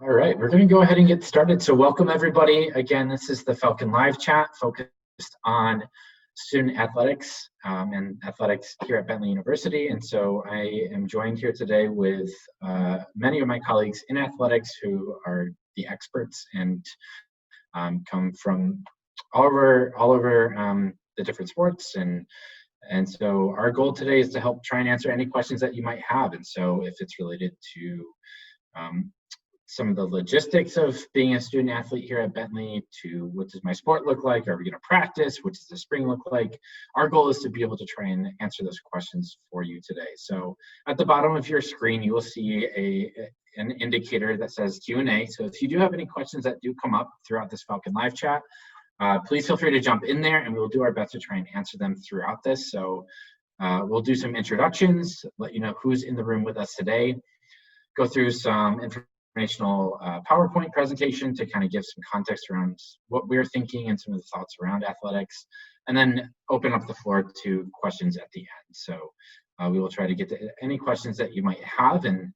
All right, we're going to go ahead and get started. So welcome everybody. Again, this is the Falcon live chat focused on student athletics and athletics here at Bentley University. And so I am joined here today with many of my colleagues in athletics who are the experts and come from all over the different sports. And so our goal today is to help try and answer any questions that you might have. And so if it's related to some of the logistics of being a student athlete here at Bentley, to what does my sport look like? Are we going to practice? What does the spring look like? Our goal is to be able to try and answer those questions for you today. So at the bottom of your screen, you will see an indicator that says Q&A. So if you do have any questions that do come up throughout this Falcon live chat, please feel free to jump in there and we'll do our best to try and answer them throughout this. So we'll do some introductions, let you know who's in the room with us today, go through some informational PowerPoint presentation to kind of give some context around what we're thinking and some of the thoughts around athletics, and then open up the floor to questions at the end. So we will try to get to any questions that you might have, and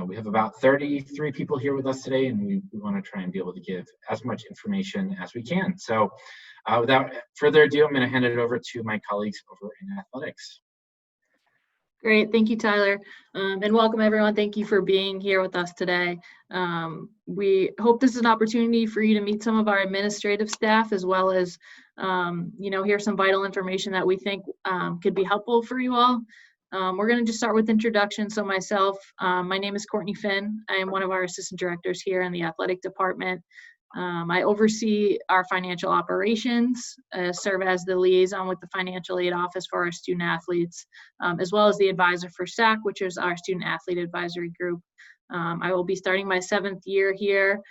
we have about 33 people here with us today, and we want to try and be able to give as much information as we can. So without further ado, I'm going to hand it over to my colleagues over in athletics. Great, thank you, Tyler, and welcome everyone. Thank you for being here with us today. We hope this is an opportunity for you to meet some of our administrative staff, as well as, hear some vital information that we think could be helpful for you all. We're going to just start with introduction. So myself, my name is Courtney Finn. I am one of our assistant directors here in the athletic department. I oversee our financial operations, serve as the liaison with the financial aid office for our student athletes, as well as the advisor for SAC, which is our student athlete advisory group. I will be starting my 7th year here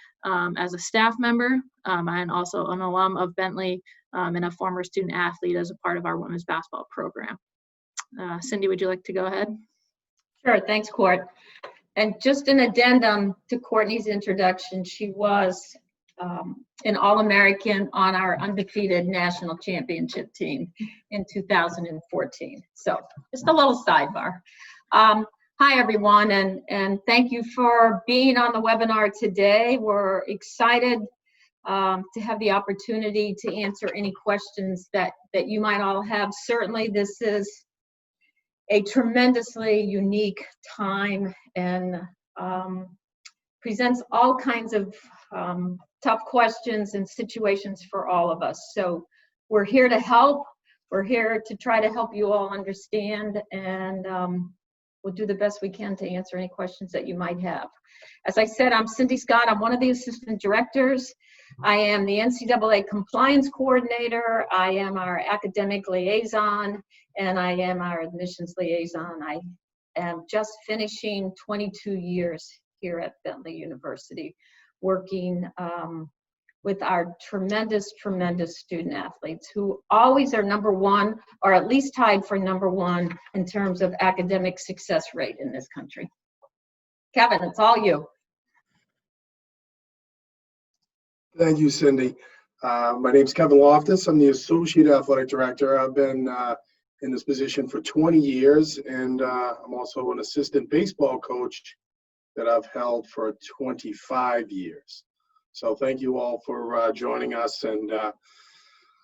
as a staff member. I'm also an alum of Bentley and a former student athlete as a part of our women's basketball program. Cindy, would you like to go ahead? Sure, thanks, Court. And just an addendum to Courtney's introduction, she was an All-American on our undefeated national championship team in 2014. So just a little sidebar. Hi, everyone, and thank you for being on the webinar today. We're excited to have the opportunity to answer any questions that you might all have. Certainly, this is a tremendously unique time and presents all kinds of tough questions and situations for all of us. So we're here to help. We're here to try to help you all understand, and we'll do the best we can to answer any questions that you might have. As I said, I'm Cindy Scott. I'm one of the assistant directors. I am the NCAA Compliance coordinator. I am our academic liaison, and I am our admissions liaison. I am just finishing 22 years here at Bentley University, working with our tremendous student athletes who always are number one, or at least tied for number one in terms of academic success rate in this country. Kevin, it's all you. Thank you, Cindy. My name is Kevin Loftus. I'm the Associate Athletic Director. I've been in this position for 20 years, and I'm also an assistant baseball coach that I've held for 25 years. So thank you all for joining us. And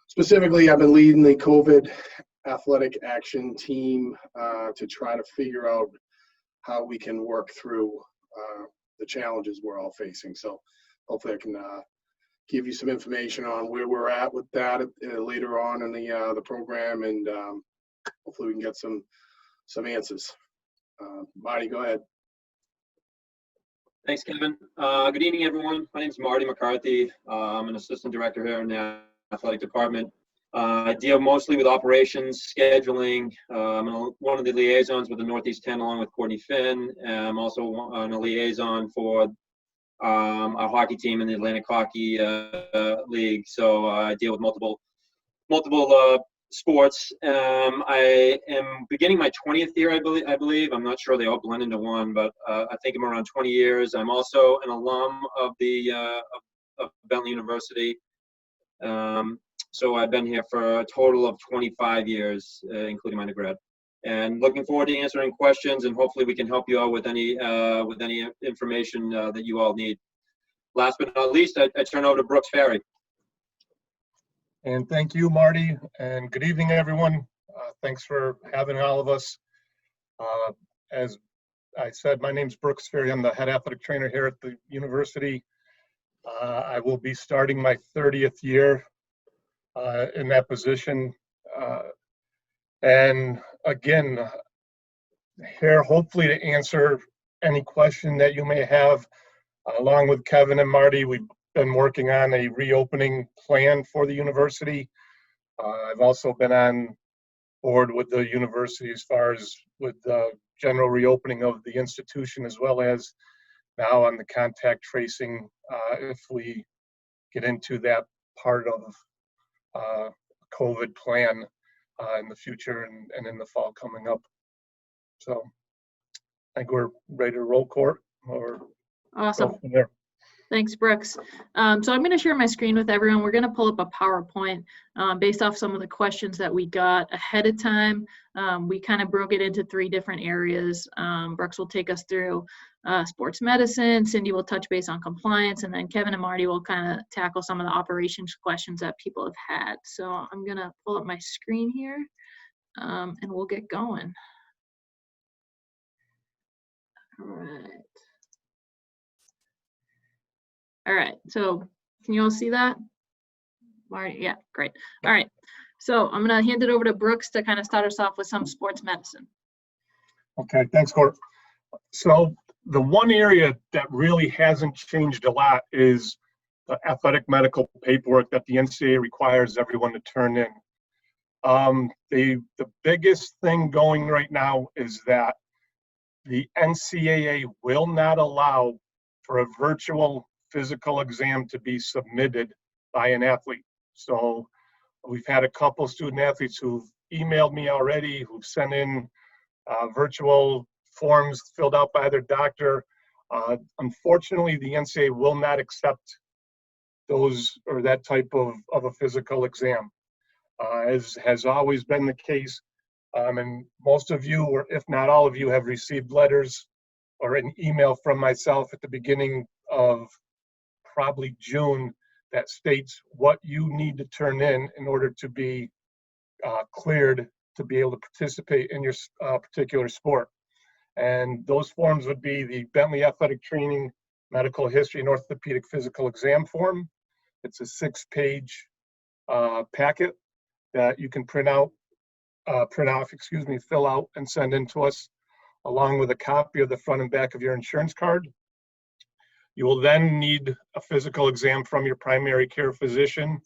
specifically, I've been leading the COVID athletic action team to try to figure out how we can work through the challenges we're all facing. So hopefully I can give you some information on where we're at with that later on in the program, and hopefully we can get some answers. Marty, go ahead. Thanks, Kevin. Good evening, everyone. My name is Marty McCarthy. I'm an assistant director here in the athletic department. I deal mostly with operations, scheduling. I'm one of the liaisons with the Northeast 10 along with Courtney Finn. I'm also on a liaison for our hockey team in the Atlantic Hockey League. So I deal with multiple sports. I am beginning my 20th year, I believe. I'm not sure they all blend into one, but I think I'm around 20 years. I'm also an alum of the of Bentley University. So I've been here for a total of 25 years, including my undergrad. And looking forward to answering questions, and hopefully we can help you out with any information that you all need. last but not least, I turn over to Brooks Ferry. And thank you, Marty, and good evening, everyone. Thanks for having all of us. As I said, my name's Brooks Ferry. I'm the head athletic trainer here at the university. I will be starting my 30th year in that position. And again, here hopefully to answer any question that you may have. Along with Kevin and Marty, we've been working on a reopening plan for the university. I've also been on board with the university as far as with the general reopening of the institution, as well as now on the contact tracing, if we get into that part of COVID plan in the future and in the fall coming up. So I think we're ready to roll, Court, or Awesome. go from there. Thanks, Brooks. So I'm going to share my screen with everyone. We're going to pull up a PowerPoint based off some of the questions that we got ahead of time. We kind of broke it into 3 different areas. Brooks will take us through sports medicine, Cindy will touch base on compliance, and then Kevin and Marty will kind of tackle some of the operations questions that people have had. So I'm going to pull up my screen here and we'll get going. All right. All right, so can you all see that? Marty, yeah, great. All right, so I'm gonna hand it over to Brooks to kind of start us off with some sports medicine. Okay, thanks, Court. So the one area that really hasn't changed a lot is the athletic medical paperwork that the NCAA requires everyone to turn in. The biggest thing going right now is that the NCAA will not allow for a virtual physical exam to be submitted by an athlete. So we've had a couple student athletes who've emailed me already, who've sent in virtual forms filled out by their doctor. Unfortunately, the NCAA will not accept those or that type of a physical exam, as has always been the case. And most of you, or if not all of you, have received letters or an email from myself at the beginning of probably June that states what you need to turn in order to be cleared to be able to participate in your particular sport. And those forms would be the Bentley Athletic Training Medical History and Orthopedic Physical Exam form. It's a 6-page packet that you can fill out and send in to us, along with a copy of the front and back of your insurance card. You will then need a physical exam from your primary care physician.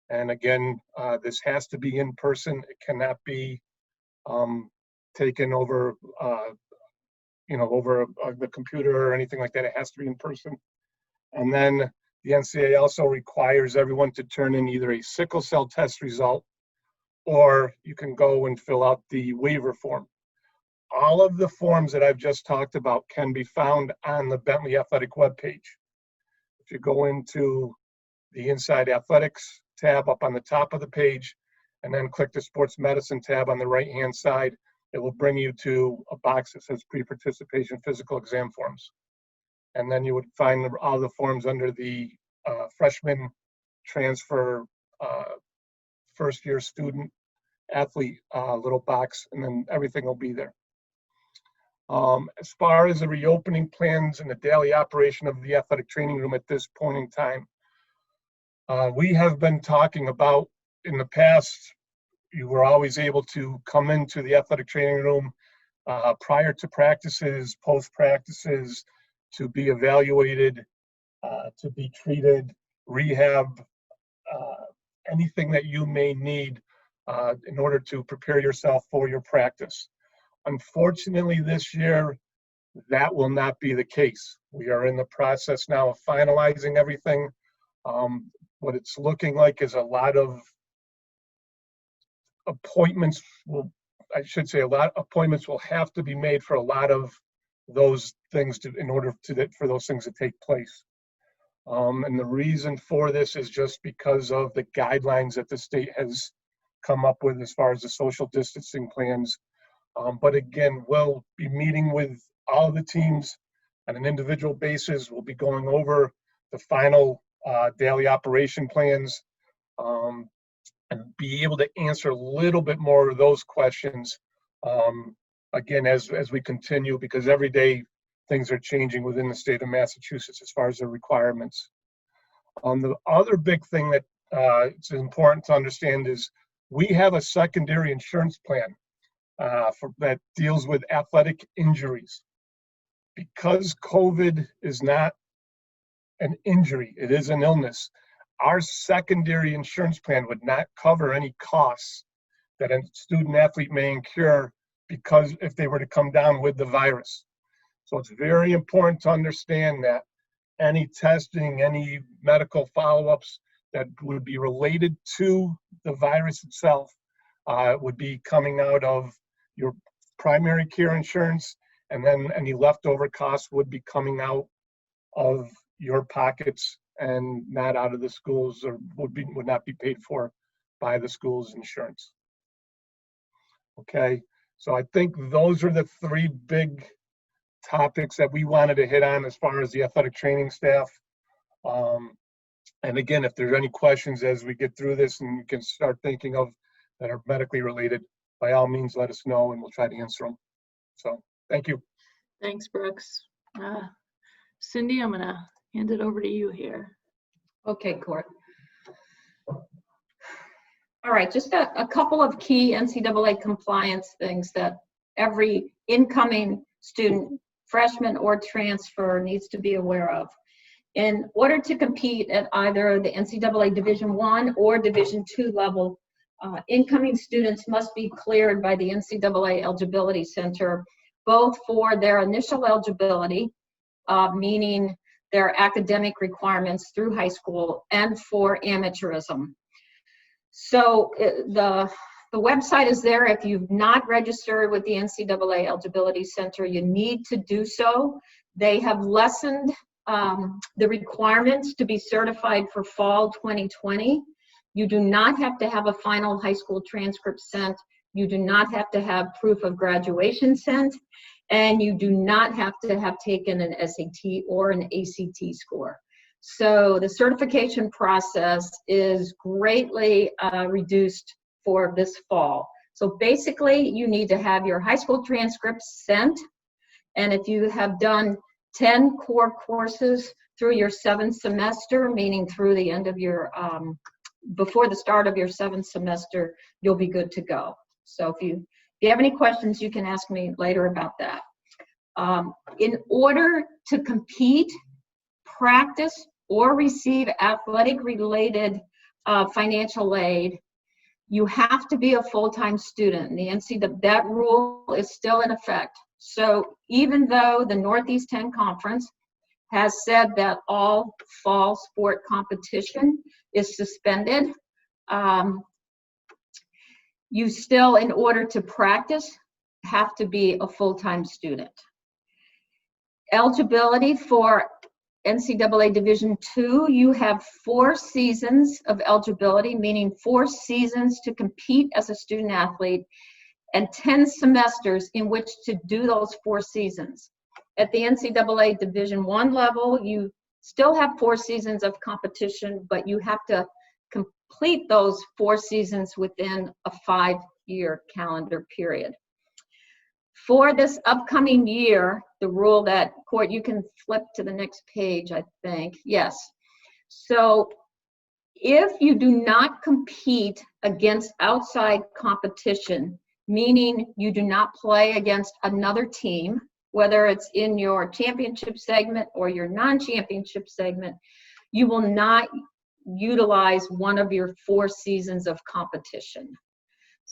And again, this has to be in person. It cannot be taken over, over the computer or anything like that. It has to be in person. And then the NCAA also requires everyone to turn in either a sickle cell test result, or you can go and fill out the waiver form. All of the forms that I've just talked about can be found on the Bentley Athletic webpage. If you go into the Inside Athletics tab up on the top of the page, and then click the Sports Medicine tab on the right-hand side, it will bring you to a box that says Pre-Participation Physical Exam Forms. And then you would find all the forms under the freshman transfer first-year student athlete little box, and then everything will be there. As far as the reopening plans and the daily operation of the athletic training room at this point in time, we have been talking about, in the past, you were always able to come into the athletic training room prior to practices, post practices, to be evaluated, to be treated, rehab, anything that you may need in order to prepare yourself for your practice. Unfortunately, this year, that will not be the case. We are in the process now of finalizing everything. What it's looking like is a lot of appointments will have to be made for a lot of those things for those things to take place. And the reason for this is just because of the guidelines that the state has come up with as far as the social distancing plans. But again, we'll be meeting with all of the teams on an individual basis. We'll be going over the final daily operation plans, and be able to answer a little bit more of those questions, again, as we continue, because every day things are changing within the state of Massachusetts as far as the requirements. The other big thing that it's important to understand is we have a secondary insurance plan that deals with athletic injuries. Because COVID is not an injury, it is an illness, our secondary insurance plan would not cover any costs that a student athlete may incur because if they were to come down with the virus. So it's very important to understand that any testing, any medical follow-ups that would be related to the virus itself would be coming out of your primary care insurance, and then any leftover costs would be coming out of your pockets and not out of the schools, or would not be paid for by the school's insurance. Okay, so I think those are the three big topics that we wanted to hit on as far as the athletic training staff. And again, if there's any questions as we get through this and you can start thinking of that are medically related, by all means, let us know and we'll try to answer them. So thank you. Thanks, Brooks. Cindy, I'm gonna hand it over to you here. Okay, Court. All right, just a couple of key NCAA compliance things that every incoming student, freshman or transfer, needs to be aware of. In order to compete at either the NCAA Division I or Division II level, incoming students must be cleared by the NCAA Eligibility Center, both for their initial eligibility, meaning their academic requirements through high school, and for amateurism. So the website is there. If you've not registered with the NCAA Eligibility Center, you need to do so. They have lessened the requirements to be certified for fall 2020. You do not have to have a final high school transcript sent. You do not have to have proof of graduation sent. And you do not have to have taken an SAT or an ACT score. So the certification process is greatly reduced for this fall. So basically, you need to have your high school transcripts sent. And if you have done 10 core courses through your 7th semester, meaning through the end of your, before the start of your 7th semester, you'll be good to go. So if you have any questions, you can ask me later about that. In order to compete, practice, or receive athletic-related financial aid, you have to be a full-time student. The NCAA, that rule is still in effect. So even though the Northeast 10 Conference has said that all fall sport competition is suspended, you still, in order to practice, have to be a full-time student. Eligibility for NCAA Division II, you have 4 seasons of eligibility, meaning 4 seasons to compete as a student athlete, and 10 semesters in which to do those 4 seasons. At the NCAA Division I level, you still have 4 seasons of competition, but you have to complete those 4 seasons within a 5-year calendar period. For this upcoming year, the rule that, Court, you can flip to the next page, I think. Yes. So if you do not compete against outside competition, meaning you do not play against another team, whether it's in your championship segment or your non-championship segment, you will not utilize one of your 4 seasons of competition.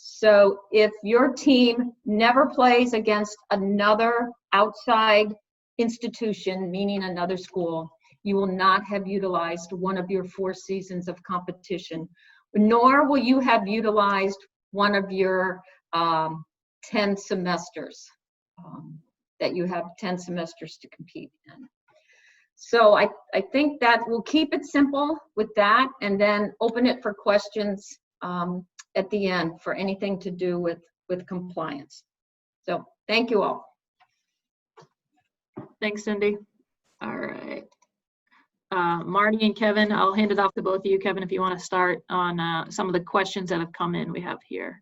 So if your team never plays against another outside institution, meaning another school, you will not have utilized one of your 4 seasons of competition, nor will you have utilized one of your 10 semesters, that you have 10 semesters to compete in. So I think that we'll keep it simple with that, and then open it for questions at the end for anything to do with compliance. So thank you all. Thanks, Cindy. All right. Marty and Kevin, I'll hand it off to both of you. Kevin, if you want to start on some of the questions that have come in, we have here.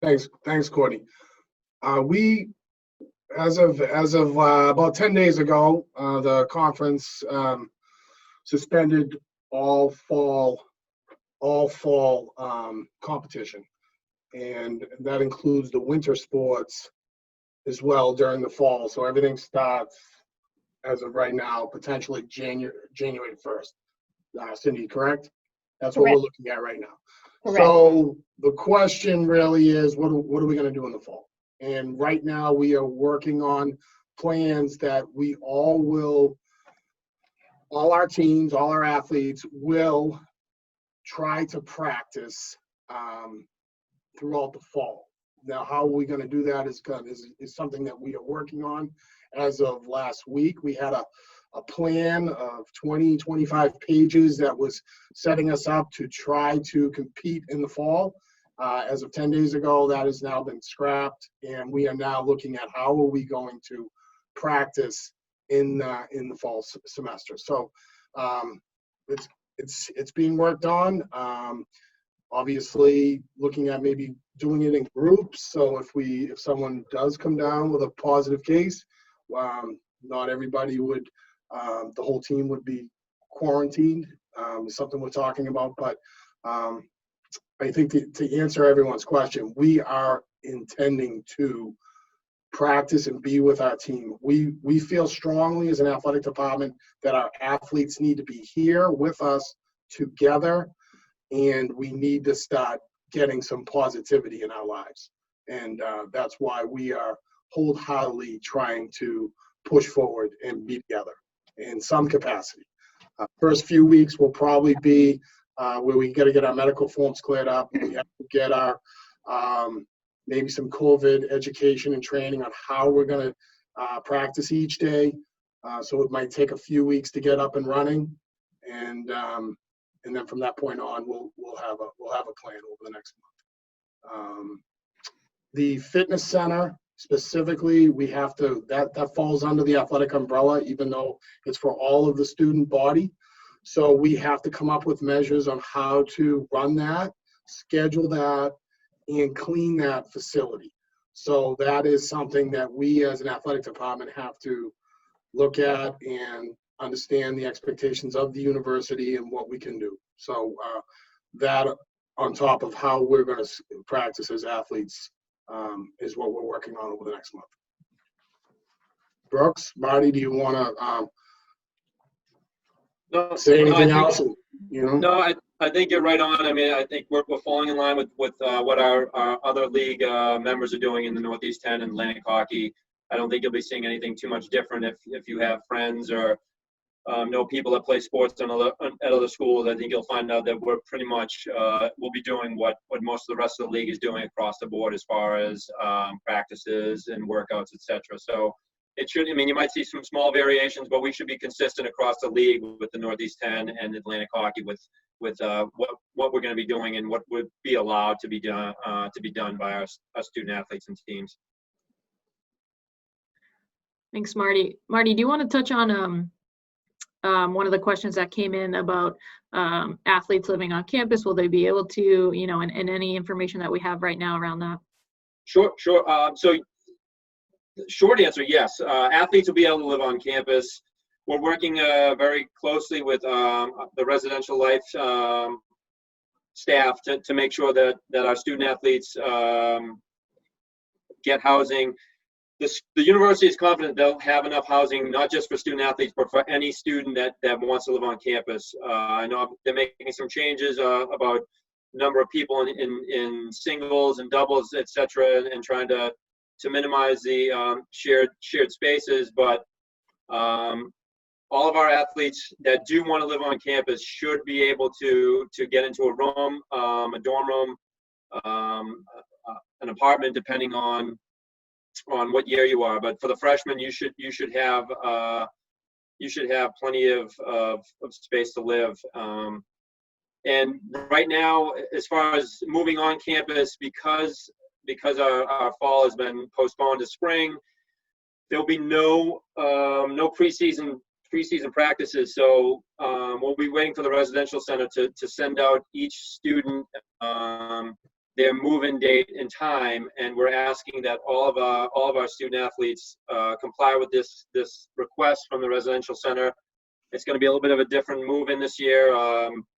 Thanks, Courtney. We, as of about 10 days ago, the conference suspended all fall competition, and that includes the winter sports as well during the fall. So everything starts as of right now, potentially January 1st. Cindy, correct? That's what we're looking at right now. Correct. So the question really is, what are we going to do in the fall? And right now we are working on plans that we all our teams, all our athletes will try to practice throughout the fall. Now, how are we going to do that is something that we are working on. As of last week, we had a plan of 25 pages that was setting us up to try to compete in the fall. As of 10 days ago, that has now been scrapped, and we are now looking at how are we going to practice in the fall semester. So it's being worked on. Obviously, looking at maybe doing it in groups. So if someone does come down with a positive case, not everybody would, the whole team would be quarantined. Something we're talking about, but I think to answer everyone's question, we are intending to practice and be with our team. We feel strongly as an athletic department that our athletes need to be here with us together, and we need to start getting some positivity in our lives. And that's why we are wholeheartedly trying to push forward and be together in some capacity. First few weeks will probably be where we got to get our medical forms cleared up. We have to get our maybe some COVID education and training on how we're going to practice each day. So it might take a few weeks to get up and running, and then from that point on, we'll have a plan over the next month. The fitness center specifically, we have to that falls under the athletic umbrella, even though it's for all of the student body. So we have to come up with measures on how to run that, schedule that, and clean that facility. So that is something that we as an athletic department have to look at and understand the expectations of the university and what we can do. So that on top of how we're going to practice as athletes is what we're working on over the next month. Brooks, Marty, do you want to say anything else? No, I think you're right on. I mean, I think we're falling in line with what our other league members are doing in the Northeast 10 and Atlantic Hockey. I don't think you'll be seeing anything too much different if you have friends or know people that play sports at other schools. I think you'll find out that we're pretty much we'll be doing what most of the rest of the league is doing across the board as far as practices and workouts, etc. So it should. I mean, you might see some small variations, but we should be consistent across the league with the Northeast 10 and Atlantic Hockey with what we're going to be doing and what would be allowed to be done by our student athletes and teams. Thanks, Marty. Marty, do you want to touch on one of the questions that came in about athletes living on campus? Will they be able to, and any information that we have right now around that? Sure. So short answer, yes. Athletes will be able to live on campus. We're working very closely with the residential life staff to make sure that our student athletes get housing. The university is confident they'll have enough housing, not just for student athletes, but for any student that wants to live on campus. I know they're making some changes about number of people in singles and doubles, etc., and trying to minimize the shared spaces. But all of our athletes that do want to live on campus should be able to get into a room, a dorm room, an apartment, depending on what year you are. But for the freshmen, you should have plenty of space to live. And right now, as far as moving on campus, because because our fall has been postponed to spring, there'll be no preseason practices. So we'll be waiting for the residential center to send out each student their move-in date and time, and we're asking that all of our student athletes comply with this request from the residential center. It's going to be a little bit of a different move-in this year,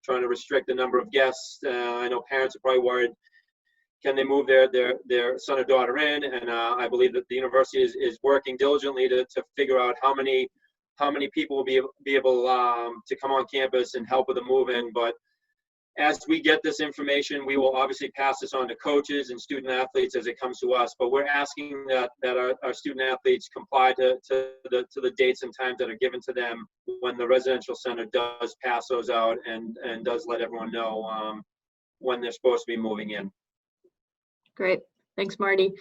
trying to restrict the number of guests. I know parents are probably worried, can they move their son or daughter in? And I believe that the university is working diligently to figure out how many people will be able to come on campus and help with the move-in. But as we get this information, we will obviously pass this on to coaches and student athletes as it comes to us. But we're asking that our student athletes comply to the dates and times that are given to them when the residential center does pass those out and does let everyone know when they're supposed to be moving in. Great. Thanks, Marty.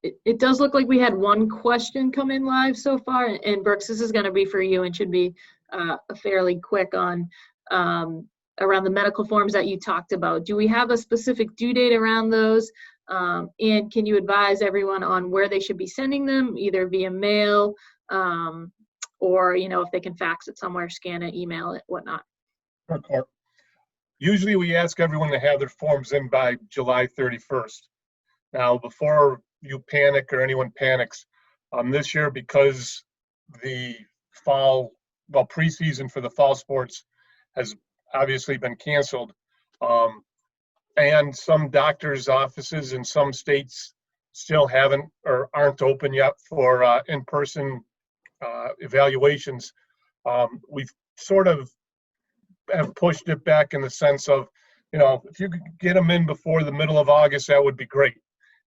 It does look like we had one question come in live so far. And Brooks, this is going to be for you and should be fairly quick on around the medical forms that you talked about. Do we have a specific due date around those? And can you advise everyone on where they should be sending them, either via mail or, if they can fax it somewhere, scan it, email it, whatnot? Okay. Usually we ask everyone to have their forms in by July 31st. Now, before you panic or anyone panics, this year, because the preseason for the fall sports has obviously been canceled, and some doctors' offices in some states still haven't or aren't open yet for in-person evaluations, we've sort of have pushed it back in the sense of, if you could get them in before the middle of August, that would be great.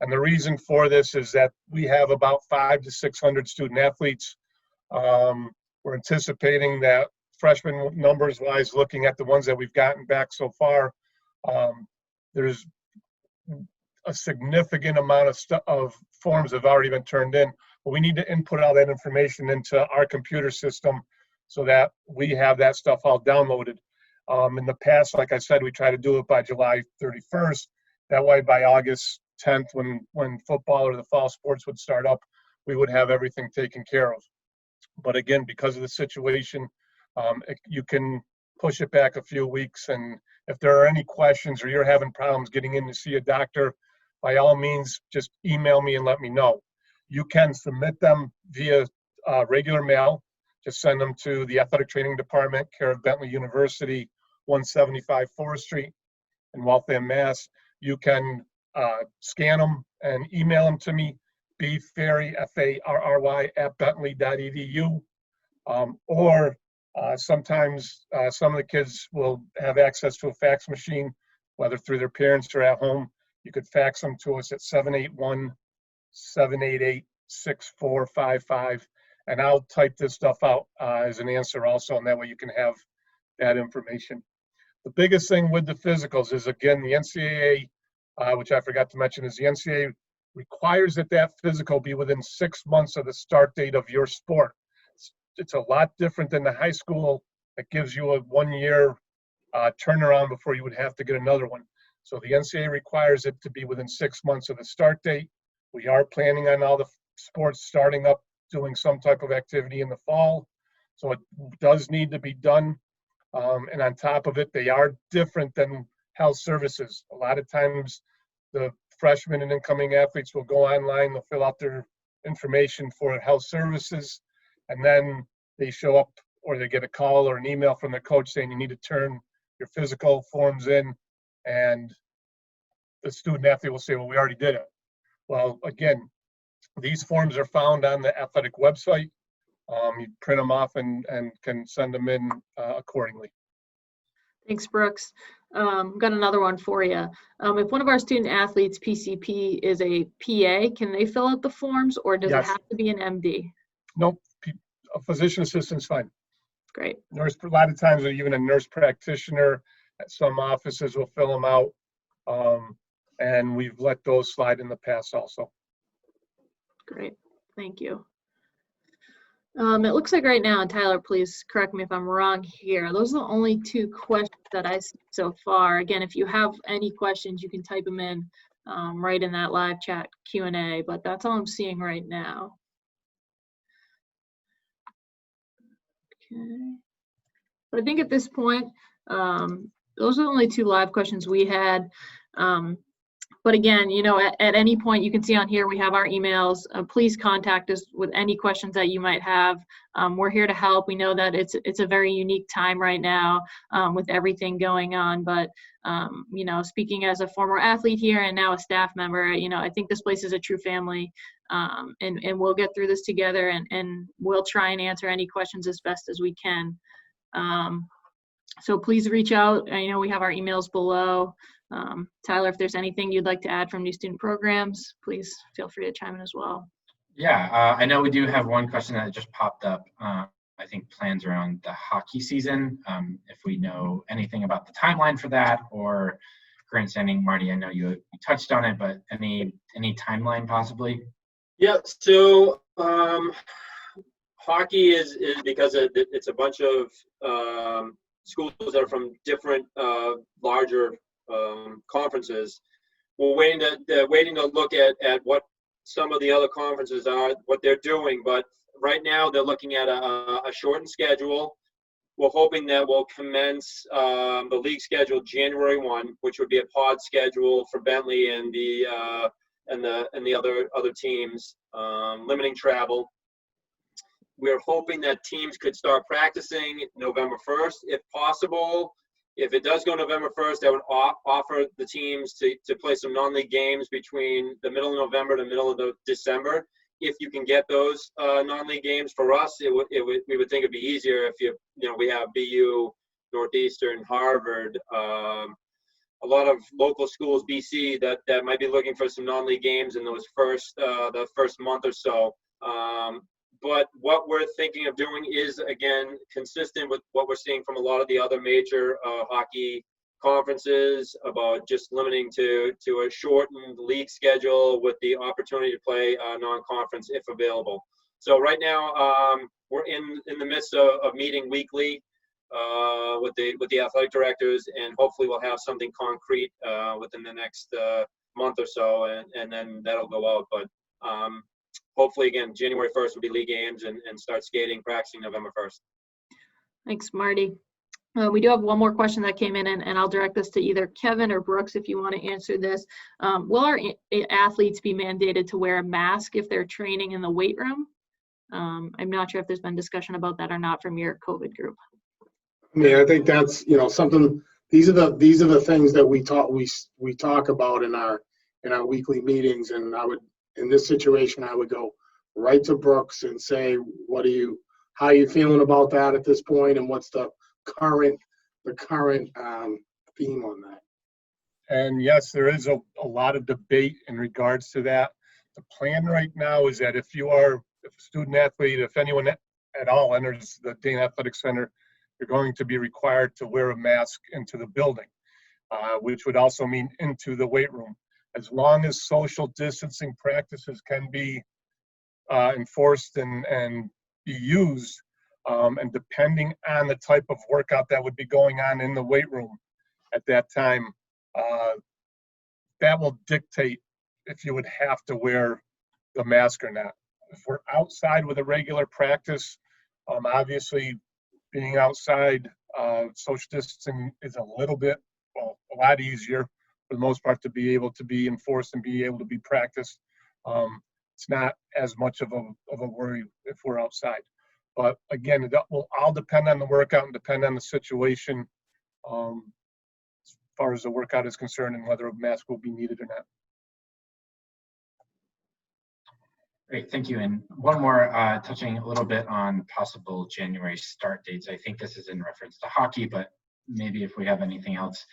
And the reason for this is that we have about 500 to 600 student athletes. We're anticipating that freshman numbers wise, looking at the ones that we've gotten back so far, there's a significant amount of forms have already been turned in, but we need to input all that information into our computer system so that we have that stuff all downloaded. In the past, like I said, we try to do it by July 31st. That way by August 10th, when football or the fall sports would start up, we would have everything taken care of. But again, because of the situation, you can push it back a few weeks. And if there are any questions or you're having problems getting in to see a doctor, by all means, just email me and let me know. You can submit them via regular mail. Just send them to the Athletic Training Department, care of Bentley University, 175 Forest Street in Waltham, Mass. You can scan them and email them to me, bferry, F-A-R-R-Y, @bentley.edu. Or sometimes some of the kids will have access to a fax machine, whether through their parents or at home. You could fax them to us at 781-788-6455. And I'll type this stuff out as an answer also, and that way you can have that information. The biggest thing with the physicals is, again, the NCAA, which I forgot to mention, is the NCAA requires that physical be within 6 months of the start date of your sport. It's a lot different than the high school that gives you a 1 year turnaround before you would have to get another one. So the NCAA requires it to be within 6 months of the start date. We are planning on all the sports starting up, doing some type of activity in the fall. So it does need to be done. And on top of it, they are different than health services. A lot of times the freshmen and incoming athletes will go online, they'll fill out their information for health services, and then they show up or they get a call or an email from their coach saying you need to turn your physical forms in, and the student athlete will say, well, we already did it. Well, again, these forms are found on the athletic website. You print them off and can send them in accordingly. Thanks, Brooks. Got another one for you. If one of our student athletes, PCP, is a PA, can they fill out the forms, or does Yes. it have to be an MD? Nope, a physician assistant's fine. Great. Nurse, a lot of times, even a nurse practitioner at some offices will fill them out. And we've let those slide in the past also. Great. Thank you. It looks like right now, and Tyler, please correct me if I'm wrong here, those are the only two questions that I see so far. Again, if you have any questions, you can type them in right in that live chat Q&A, but that's all I'm seeing right now. Okay. But I think at this point, those are the only 2 live questions we had. But again, you know, at any point, you can see on here, we have our emails. Please contact us with any questions that you might have. We're here to help. We know that it's a very unique time right now with everything going on. But, you know, speaking as a former athlete here and now a staff member, you know, I think this place is a true family. And we'll get through this together, and we'll try and answer any questions as best as we can. So please reach out. I know we have our emails below. Tyler, if there's anything you'd like to add from New Student Programs, please feel free to chime in as well. Yeah, I know we do have one question that just popped up. I think plans around the hockey season. If we know anything about the timeline for that, or current standing, Marty, I know you touched on it, but any timeline possibly? Yeah, so hockey is because it's a bunch of schools that are from different larger conferences. We're waiting to look at what some of the other conferences are, what they're doing, but right now they're looking at a shortened schedule. We're hoping that we'll commence the league schedule January 1, which would be a pod schedule for Bentley and the other teams, limiting travel. We're hoping that teams could start practicing November 1st, if possible. If it does go November 1st, that would offer the teams to play some non-league games between the middle of November to middle of December. If you can get those non-league games, for us, we would think it'd be easier if we have BU, Northeastern, Harvard, a lot of local schools, BC, that might be looking for some non-league games in those the first month or so. But what we're thinking of doing is, again, consistent with what we're seeing from a lot of the other major hockey conferences, about just limiting to a shortened league schedule with the opportunity to play non-conference if available. So right now, we're in the midst of meeting weekly with the athletic directors, and hopefully we'll have something concrete within the next month or so, and then that'll go out. But hopefully, again, January 1st will be league games, and start practicing November 1st. Thanks, Marty. We do have one more question that came in, and I'll direct this to either Kevin or Brooks if you want to answer this. Will our athletes be mandated to wear a mask if they're training in the weight room? I'm not sure if there's been discussion about that or not from your COVID group. I mean, I think that's, something. These are the things that we talk about in our weekly meetings. And in this situation, I would go right to Brooks and say, how are you feeling about that at this point, and what's the current theme on that? And yes, there is a lot of debate in regards to that. The plan right now is that if a student athlete, if anyone at all enters the Dane Athletic Center, you're going to be required to wear a mask into the building, which would also mean into the weight room. As long as social distancing practices can be enforced and be used, and depending on the type of workout that would be going on in the weight room at that time, that will dictate if you would have to wear the mask or not. If we're outside with a regular practice, obviously being outside, social distancing is a lot easier for the most part to be able to be enforced and be able to be practiced. It's not as much of a worry if we're outside. But again, it will all depend on the workout and depend on the situation as far as the workout is concerned, and whether a mask will be needed or not. Great, thank you. And one more, touching a little bit on possible January start dates. I think this is in reference to hockey, but maybe if we have anything else.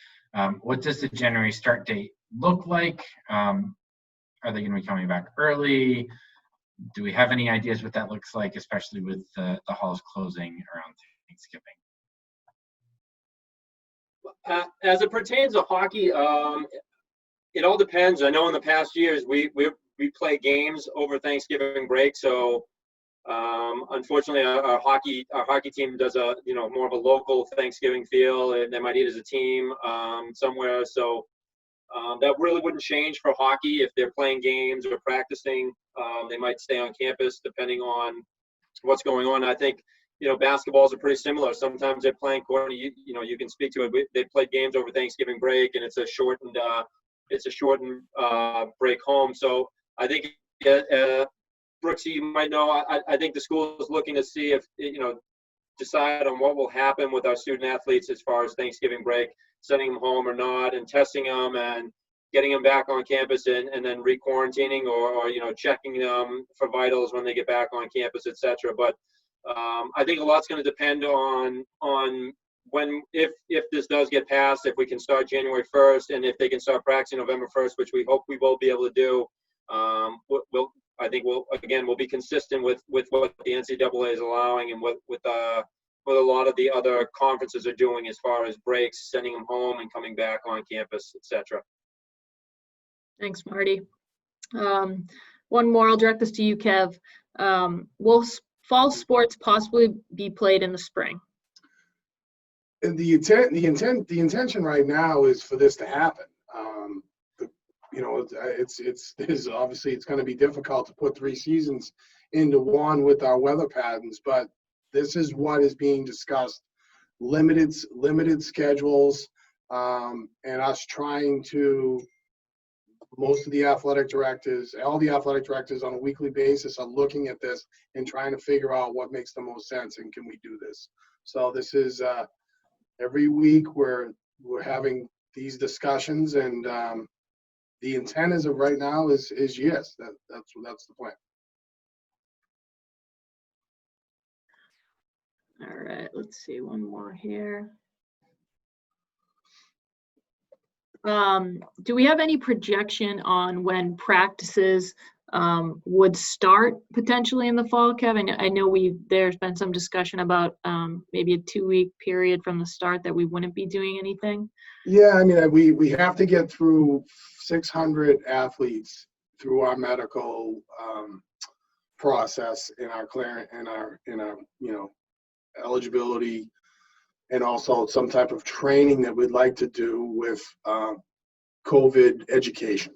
What does the January start date look like? Are they going to be coming back early? Do we have any ideas what that looks like, especially with the halls closing around Thanksgiving? As it pertains to hockey, it all depends. I know in the past years we play games over Thanksgiving break, so unfortunately our hockey team does more of a local Thanksgiving feel, and they might eat as a team somewhere. So That really wouldn't change for hockey. If they're playing games or practicing, they might stay on campus depending on what's going on. I think, basketballs are pretty similar. Sometimes they're playing, Courtney, you can speak to it. They played games over Thanksgiving break, and it's a shortened break home. So I think, Brooksy, you might know, I think the school is looking to see if, decide on what will happen with our student athletes as far as Thanksgiving break, sending them home or not, and testing them and getting them back on campus and then re-quarantining or checking them for vitals when they get back on campus, etc. But I think a lot's going to depend on when, if this does get passed, if we can start January 1st, and if they can start practicing November 1st, which we hope we will be able to do. I think we'll be consistent with what the NCAA is allowing and with a lot of the other conferences are doing as far as breaks, sending them home and coming back on campus, etc. Thanks, Marty. One more, I'll direct this to you, Kev. Will fall sports possibly be played in the spring? And the intention right now is for this to happen. It's obviously it's going to be difficult to put 3 seasons into one with our weather patterns, but this is what is being discussed: limited schedules, and us trying to. Most of the athletic directors, all the athletic directors on a weekly basis are looking at this and trying to figure out what makes the most sense and can we do this. So this is every week we're having these discussions, and the intent as of right now is yes, that's the plan. All right, let's see, one more here. Do we have any projection on when practices would start potentially in the fall, Kevin? I know there's been some discussion about maybe a 2-week period from the start that we wouldn't be doing anything. Yeah, I mean, we have to get through 600 athletes through our medical process in our clearance, in our eligibility, and also some type of training that we'd like to do with COVID education.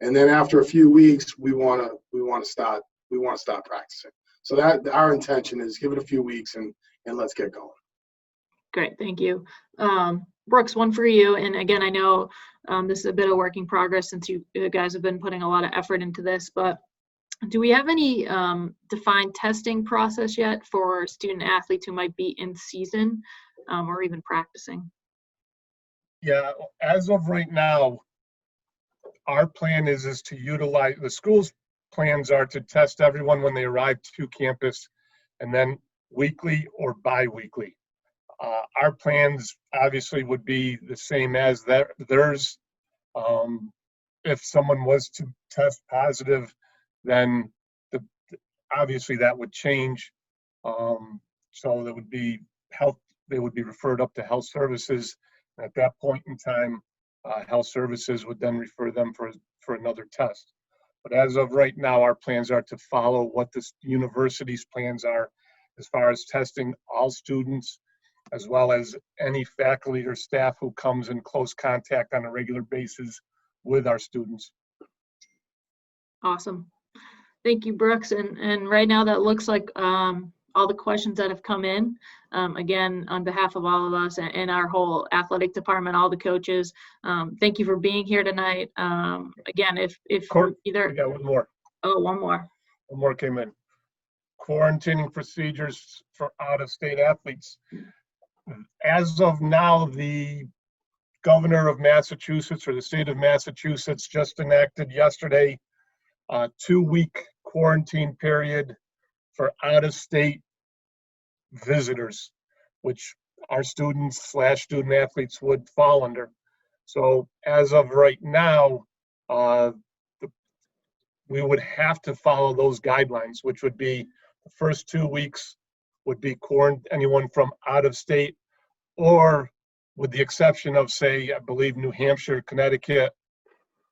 And then after a few weeks, we want to start practicing. So that our intention is give it a few weeks and let's get going. Great, thank you. Brooks, one for you. And again, I know this is a bit of work in progress since you guys have been putting a lot of effort into this, but do we have any defined testing process yet for student athletes who might be in season or even practicing? Yeah, as of right now, our plan is to utilize, the school's plans are to test everyone when they arrive to campus, and then weekly or bi-weekly. Our plans obviously would be the same as theirs. If someone was to test positive, then obviously that would change. So there would be they would be referred up to health services. At that point in time, health services would then refer them for another test. But as of right now, our plans are to follow what the university's plans are as far as testing all students, as well as any faculty or staff who comes in close contact on a regular basis with our students. Awesome. Thank you, Brooks. And right now that looks like all the questions that have come in. Again, on behalf of all of us and our whole athletic department, all the coaches, thank you for being here tonight. Again, if either. We got one more. Oh, one more. One more came in. Quarantining procedures for out-of-state athletes. As of now, the governor of Massachusetts, or the state of Massachusetts, just enacted yesterday a 2-week quarantine period for out-of-state visitors, which our students/student athletes would fall under. So as of right now, we would have to follow those guidelines, which would be the first 2 weeks would be anyone from out of state, or with the exception of, say, I believe New Hampshire, Connecticut,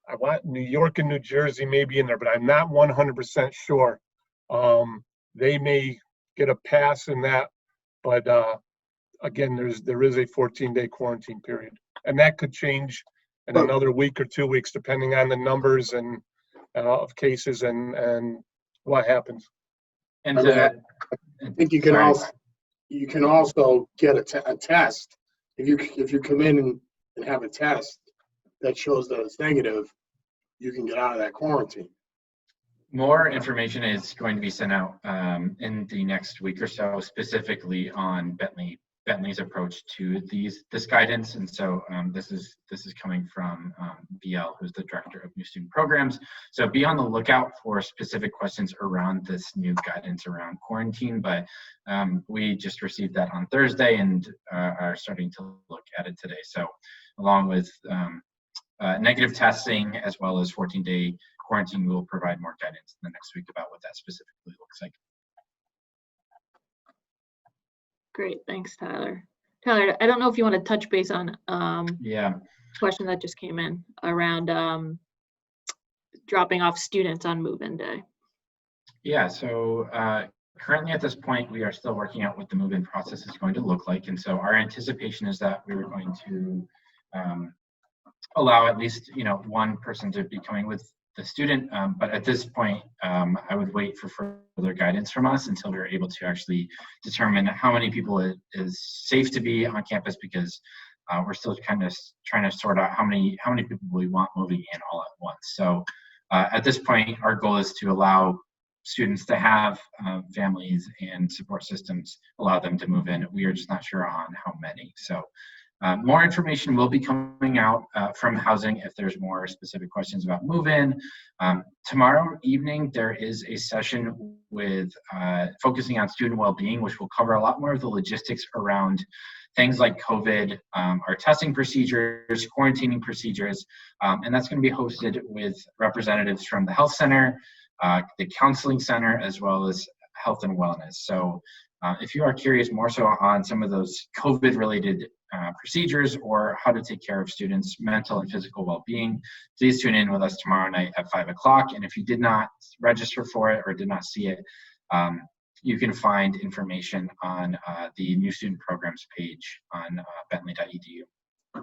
I want New York and New Jersey may be in there, but I'm not 100% sure. They may get a pass in that, but again, there is a 14-day quarantine period, and that could change in another week or 2 weeks, depending on the numbers and of cases and what happens. And I mean, I think you can sorry. also get a test if you come in and have a test that shows that it's negative, you can get out of that quarantine. More information is going to be sent out in the next week or so, specifically on Bentley's approach to this guidance. And so this is coming from BL, who's the director of new student programs. So be on the lookout for specific questions around this new guidance around quarantine. But we just received that on Thursday and are starting to look at it today. So along with negative testing as well as 14-day quarantine, we will provide more guidance in the next week about what that specifically looks like. Great, thanks, Tyler. Tyler, I don't know if you want to touch base on Yeah. question that just came in around dropping off students on move-in day. Yeah, so currently at this point, we are still working out what the move-in process is going to look like. And so our anticipation is that we were going to allow at least, one person to be coming with the student. But at this point, I would wait for further guidance from us until we are able to actually determine how many people it is safe to be on campus, because we're still kind of trying to sort out how many people we want moving in all at once. So at this point, our goal is to allow students to have families and support systems, allow them to move in. We are just not sure on how many. So more information will be coming out from housing if there's more specific questions about move-in. Tomorrow evening, there is a session with focusing on student well-being, which will cover a lot more of the logistics around things like COVID, our testing procedures, quarantining procedures, and that's going to be hosted with representatives from the health center, the counseling center, as well as health and wellness. So if you are curious more so on some of those COVID-related procedures or how to take care of students' mental and physical well-being, please tune in with us tomorrow night at 5 o'clock. And if you did not register for it or did not see it, you can find information on the new student programs page on bentley.edu.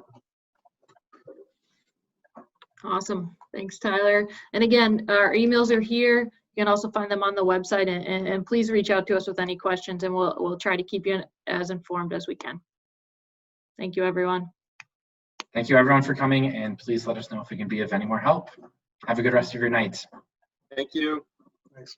Awesome, thanks, Tyler. And again, our emails are here. You can also find them on the website, and please reach out to us with any questions, and we'll try to keep you as informed as we can. Thank you, everyone. Thank you, everyone, for coming, and please let us know if we can be of any more help. Have a good rest of your nights. Thank you. Thanks.